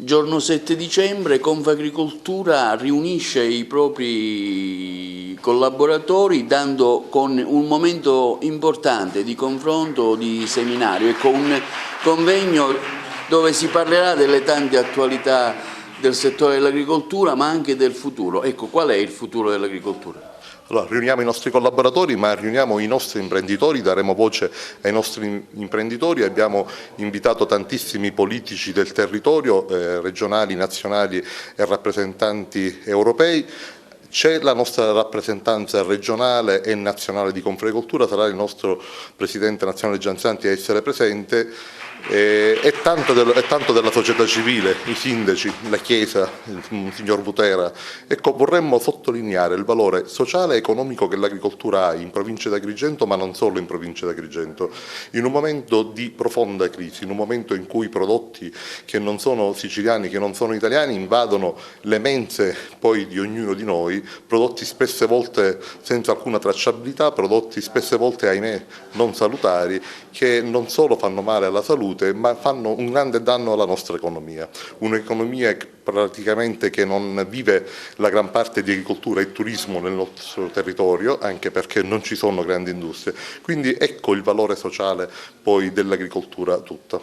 Giorno 7 dicembre Confagricoltura riunisce i propri collaboratori dando con un momento importante di confronto, di seminario, ecco, un convegno dove si parlerà delle tante attualità del settore dell'agricoltura ma anche del futuro. Ecco, qual è il futuro dell'agricoltura? Allora, riuniamo i nostri collaboratori, ma riuniamo i nostri imprenditori, daremo voce ai nostri imprenditori. Abbiamo invitato tantissimi politici del territorio, regionali, nazionali e rappresentanti europei. C'è la nostra rappresentanza regionale e nazionale di Confagricoltura, sarà il nostro Presidente nazionale Gianzanti a essere presente. E tanto della società civile, i sindaci, la Chiesa, il signor Butera. Ecco, vorremmo sottolineare il valore sociale e economico che l'agricoltura ha in provincia di Agrigento, ma non solo in provincia di Agrigento. In un momento di profonda crisi, in un momento in cui prodotti che non sono siciliani, che non sono italiani, invadono le mense poi di ognuno di noi, prodotti spesse volte senza alcuna tracciabilità, prodotti spesse volte, ahimè, non salutari, che non solo fanno male alla salute, ma fanno un grande danno alla nostra economia, un'economia praticamente che non vive la gran parte di agricoltura e turismo nel nostro territorio, anche perché non ci sono grandi industrie. Quindi ecco il valore sociale poi dell'agricoltura tutta.